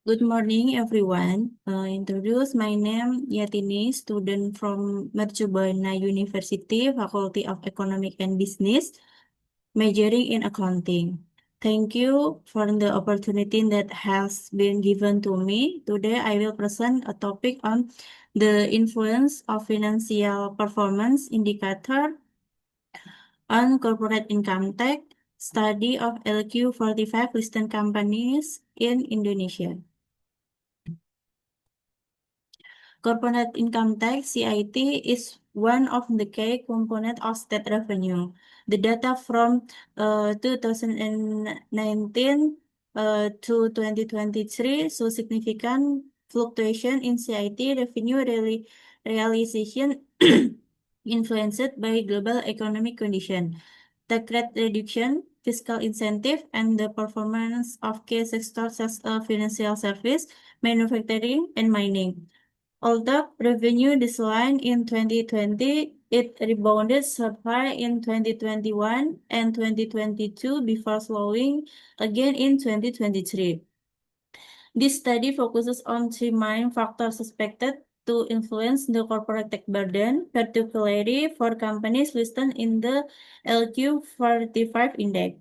Good morning, everyone. Introduce my name Yatini, student from Mercubuana University, Faculty of Economic and Business, majoring in accounting. Thank you for the opportunity that has been given to me. Today, I will present a topic on the influence of financial performance indicator on corporate income tax, study of LQ45 listed companies in Indonesia. Corporate income tax (CIT) is one of the key components of state revenue. The data from 2019 to 2023 show significant fluctuation in CIT revenue realization influenced by global economic conditions, tax rate reduction, fiscal incentive, and the performance of key sectors such as financial service, manufacturing, and mining. Although revenue declined in 2020, it rebounded sharply in 2021 and 2022 before slowing again in 2023. This study focuses on three main factors suspected to influence the corporate tax burden, particularly for companies listed in the LQ45 index.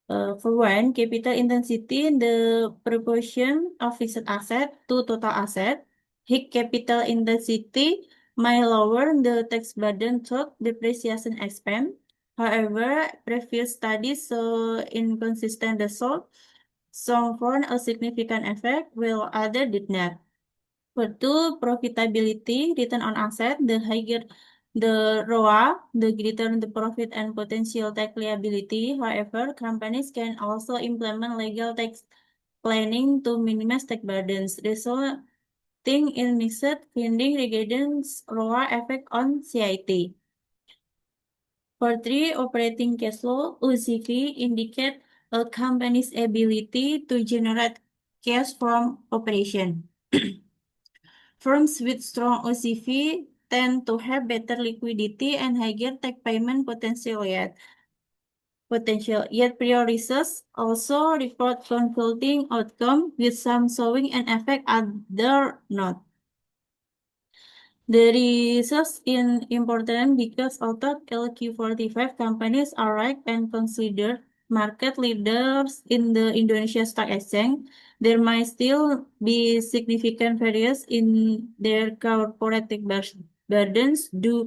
For one, capital intensity, the proportion of fixed asset to total asset. High capital intensity may lower the tax burden through depreciation expense. However, previous studies show inconsistent results. Some found a significant effect, while others did not. For two, profitability, return on asset, the higher the ROA, the greater the profit and potential tax liability. However, companies can also implement legal tax planning to minimize tax burdens, resulting in mixed findings regarding ROA effect on CIT. For three, operating cash flow, OCF, indicate a company's ability to generate cash from operation. Firms with strong OCV tend to have better liquidity and higher tax payment Yet prior research also report conflicting outcome, with some showing an effect, other not. The research is important because although LQ45 companies are ranked and considered market leaders in the Indonesia Stock Exchange, there might still be significant variance in their corporate tax burdens due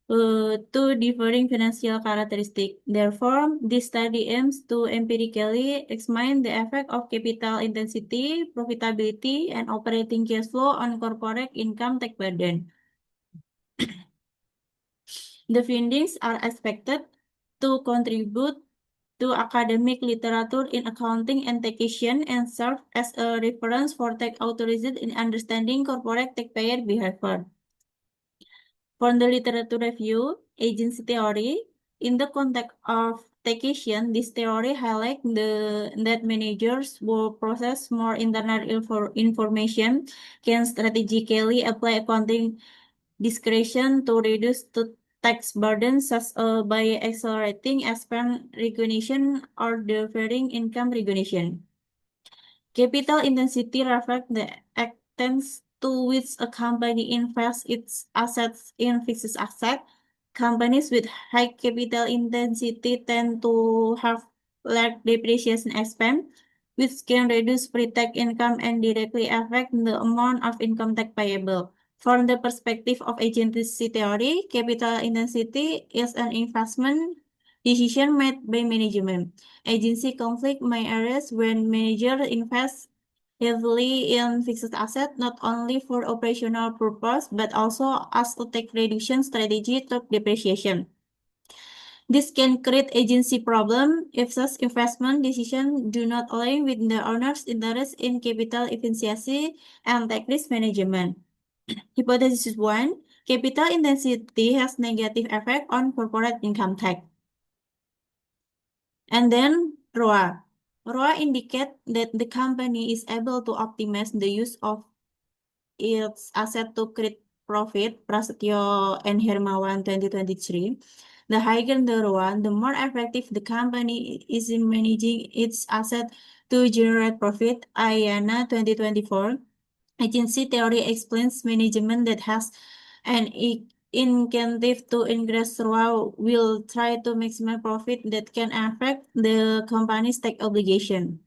to differing financial characteristics. Therefore, this study aims to empirically examine the effect of capital intensity, profitability, and operating cash flow on corporate income tax burden. The findings are expected to contribute to academic literature in accounting and taxation and serve as a reference for tax authorities in understanding corporate taxpayer behavior. For the literature review, agency theory, in the context of taxation, this theory highlights that managers will process more internal information, can strategically apply accounting discretion to reduce the tax burden such by accelerating expense recognition or deferring income recognition. Capital intensity reflects the extent to which a company invests its assets in fixed assets. Companies with high capital intensity tend to have large depreciation expense, which can reduce pre-tax income and directly affect the amount of income tax payable. From the perspective of agency theory, capital intensity is an investment decision made by management. Agency conflict may arise when managers invest heavily in fixed assets not only for operational purpose but also as a tax reduction strategy through depreciation. This can create agency problem if such investment decisions do not align with the owner's interest in capital efficiency and tax risk management. Hypothesis 1. Capital intensity has negative effect on corporate income tax. And then ROA. ROA indicates that the company is able to optimize the use of its asset to create profit, Prasetyo and Hermawan 2023. The higher the ROA, the more effective the company is in managing its asset to generate profit. Ayana 2024. Agency theory explains management that has an incentive to increase ROA will try to maximize profit that can affect the company's tax obligation.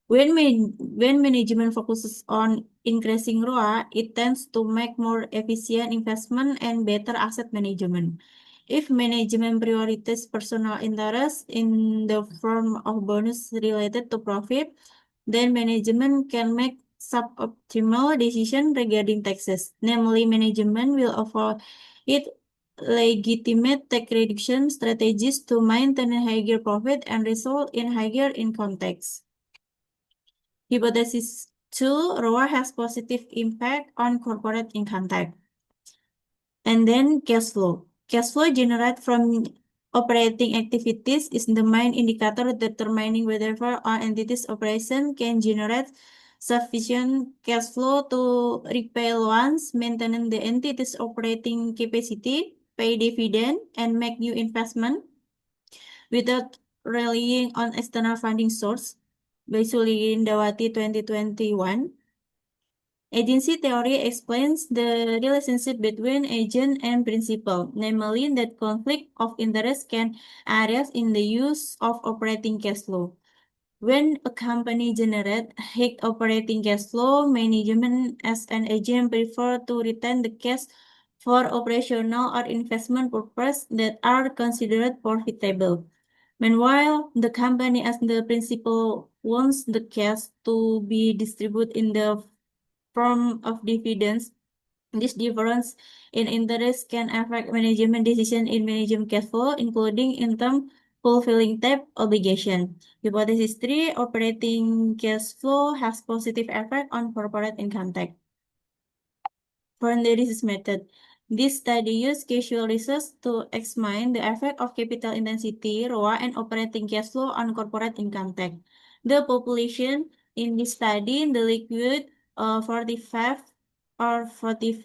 When management focuses on increasing ROA, it tends to make more efficient investment and better asset management. If management prioritizes personal interest in the form of bonus related to profit, then management can make suboptimal decisions regarding taxes. Namely, management will avoid legitimate tax reduction strategies to maintain a higher profit and result in higher income tax. Hypothesis 2, ROA has positive impact on corporate income tax. And then cash flow. Cash flow generated from operating activities is the main indicator determining whether an entity's operation can generate sufficient cash flow to repay loans, maintain the entity's operating capacity, pay dividend, and make new investment without relying on external funding source. By Sulindawati 2021. Agency theory explains the relationship between agent and principal, namely that conflict of interest can arise in the use of operating cash flow. When a company generates high operating cash flow, management as an agent prefer to retain the cash for operational or investment purposes that are considered profitable. Meanwhile, the company as the principal wants the cash to be distributed in the form of dividends. This difference in interest can affect management decision in managing cash flow, including in term fulfilling debt obligation. Hypothesis 3, operating cash flow has positive effect on corporate income tax. For the analysis method, this study used casual research to examine the effect of capital intensity, ROA, and operating cash flow on corporate income tax. The population in this study, the liquid 45 or 40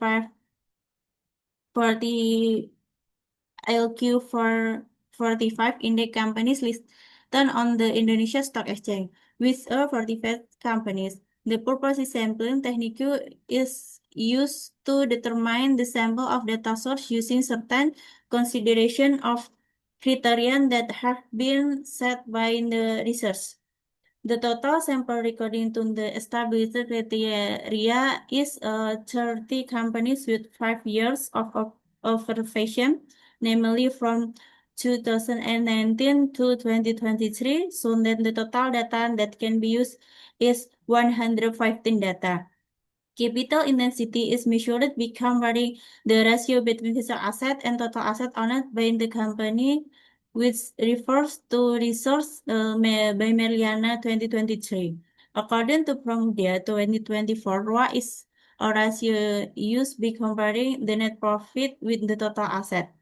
ILQ for 45 index companies listed on the Indonesia Stock Exchange with 45 companies. The purpose sampling technique is used to determine the sample of data source using certain consideration of criteria that have been set by the research. The total sample according to the established criteria is 30 companies with 5 years of observation, namely from 2019 to 2023. So then the total data that can be used is 115 data. Capital intensity is measured by comparing the ratio between physical asset and total asset owned by the company, which refers to resource by Meliana 2023. According to Promdia 2024, ROA is a ratio used by comparing the net profit with the total asset.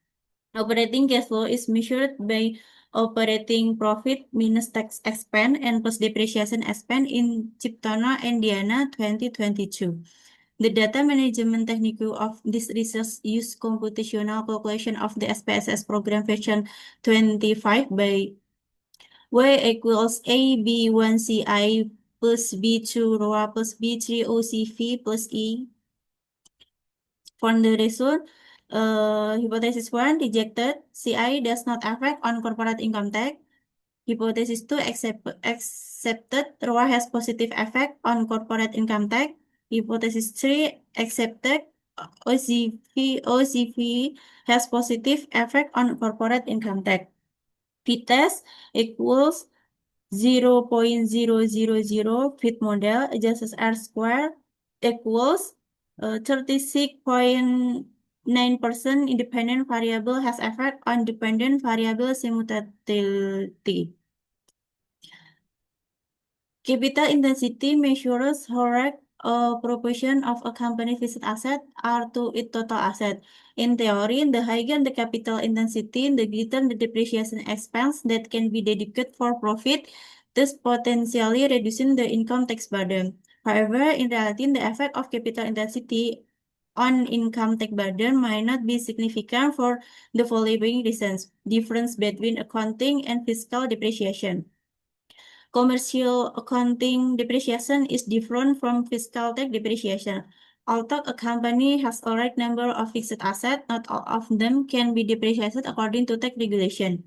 Operating cash flow is measured by operating profit minus tax expense and plus depreciation expense in Ciptono and Diana 2022. The data management technique of this research use computational calculation of the SPSS program version 25 by Y equals A B1 CI plus B2 ROA plus B3 OCV plus E. For the result, hypothesis 1 rejected, CI does not affect on corporate income tax. Hypothesis 2 accepted, ROA has positive effect on corporate income tax. Hypothesis 3 accepted, OCV has positive effect on corporate income tax. P-test equals 0.000 fit model adjusted R square equals 36.9% independent variable has effect on dependent variable simultaneity. Capital intensity measures how a proportion of a company's fixed asset are to its total asset. In theory, the higher the capital intensity, the greater the depreciation expense that can be dedicated for profit, thus potentially reducing the income tax burden. However, in reality, the effect of capital intensity on income tax burden might not be significant for the following reasons: difference between accounting and fiscal depreciation. Commercial accounting depreciation is different from fiscal tax depreciation. Although a company has a right number of fixed assets, not all of them can be depreciated according to tax regulation.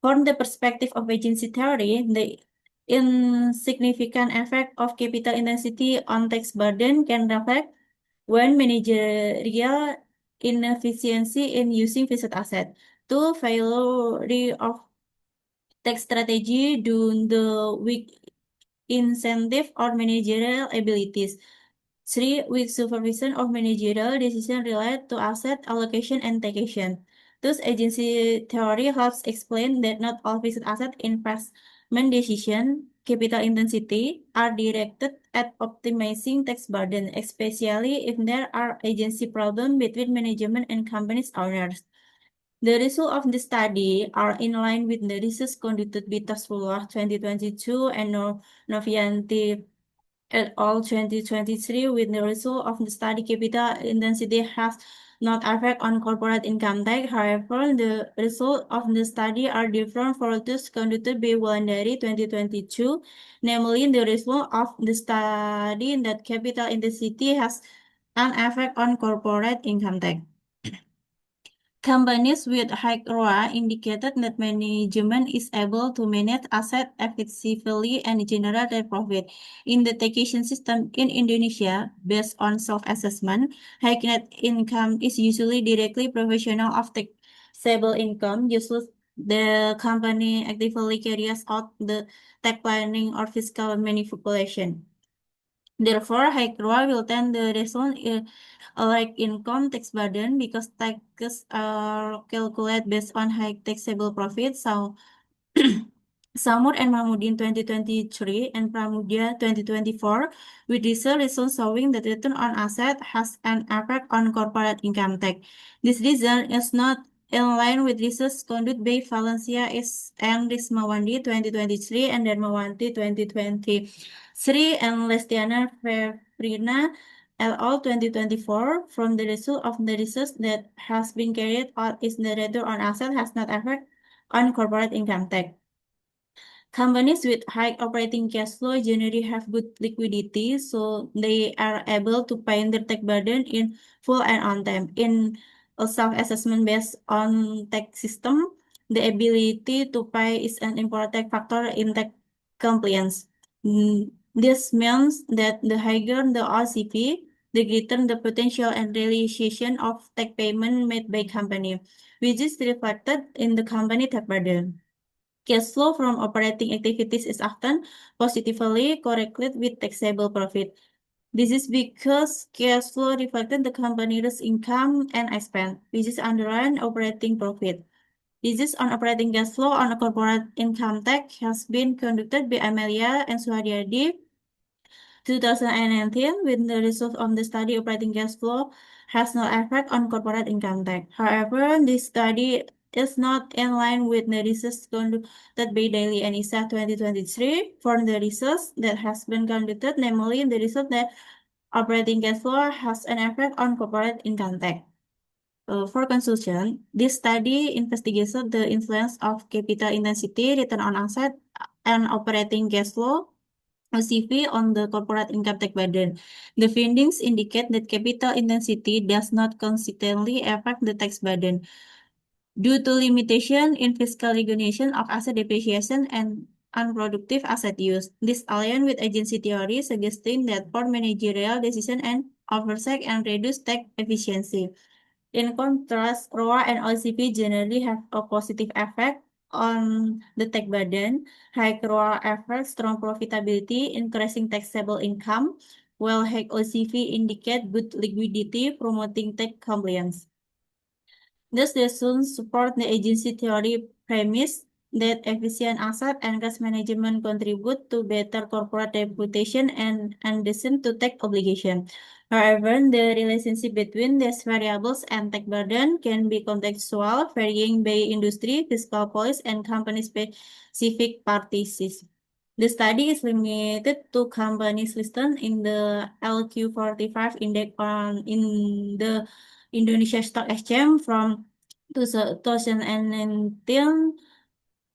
From the perspective of agency theory, the insignificant effect of capital intensity on tax burden can reflect when managerial inefficiency in using fixed asset. Two, failure of tax strategy due the weak incentive or managerial abilities. Three, weak supervision of managerial decision related to asset allocation and taxation. Thus, agency theory helps explain that not all fixed asset investment decision, capital intensity, are directed at optimizing tax burden, especially if there are agency problems between management and company's owners. The results of the study are in line with the research conducted by Tasfullah 2022 and Novianti et al. 2023, with the result of the study capital intensity has not effect on corporate income tax. However, the results of the study are different for those conducted by Wulandari 2022, namely the result of the study that capital intensity has an effect on corporate income tax. Companies with high ROA indicated that management is able to manage assets effectively and generate their profit. In the taxation system in Indonesia, based on self-assessment, high net income is usually directly proportional of taxable income. Usually, the company actively carries out the tax planning or fiscal manipulation. Therefore, high ROA will tend to result in like income tax burden because taxes are calculated based on high taxable profit. So, Samur and Mahmudin 2023 and Pramudia 2024, with research results showing that return on asset has an effect on corporate income tax. This reason is not in line with research conducted by Valencia and Rismawandi 2023 and Dharmawanti 2023 and Lestiana Fevrina et al. 2024. From the result of the research that has been carried out is the return on asset has not effect on corporate income tax. Companies with high operating cash flow generally have good liquidity, so they are able to pay their tax burden in full and on time. In a self-assessment based on tax system, the ability to pay is an important factor in tax compliance. This means that the higher the RCP, the greater the potential and realization of tax payment made by company, which is reflected in the company tax burden. Cash flow from operating activities is often positively correlated with taxable profit. This is because cash flow reflected the company's income and expense, which is underlying operating profit. This on operating cash flow on a corporate income tax has been conducted by Amelia and Suharyadi 2019, with the result of the study operating cash flow has no effect on corporate income tax. However, this study is not in line with the research conducted by Daly and Isa 2023. For the research that has been conducted, namely the result that operating cash flow has an effect on corporate income tax. For conclusion, this study investigated the influence of capital intensity, return on asset, and operating cash flow OCV on the corporate income tax burden. The findings indicate that capital intensity does not consistently affect the tax burden due to limitation in fiscal recognition of asset depreciation and unproductive asset use. This aligns with agency theory, suggesting that poor managerial decision and oversight and reduce tax efficiency. In contrast, ROA and OCP generally have a positive effect on the tax burden. High ROA offers strong profitability, increasing taxable income, while high OCP indicate good liquidity, promoting tax compliance. Thus, the results support the agency theory premise that efficient asset and cash management contribute to better corporate reputation and addition to tax obligation. However, the relationship between these variables and tax burden can be contextual, varying by industry, fiscal policy, and company-specific practices. The study is limited to companies listed in the LQ45 index in the Indonesia Stock Exchange from 2019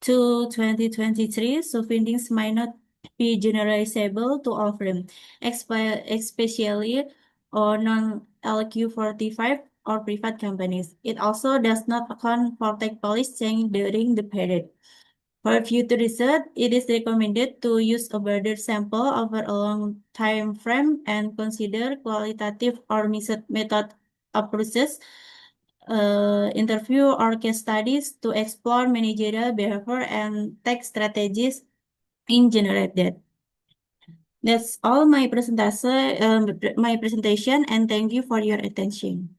to 2023, so findings might not be generalizable to all firms, especially or non-LQ45 or private companies. It also does not account for tech policy change during the period. For future research, it is recommended to use a broader sample over a long time frame and consider qualitative or method approaches, interview or case studies to explore managerial behavior and tech strategies in general. That's all my presentation, and thank you for your attention.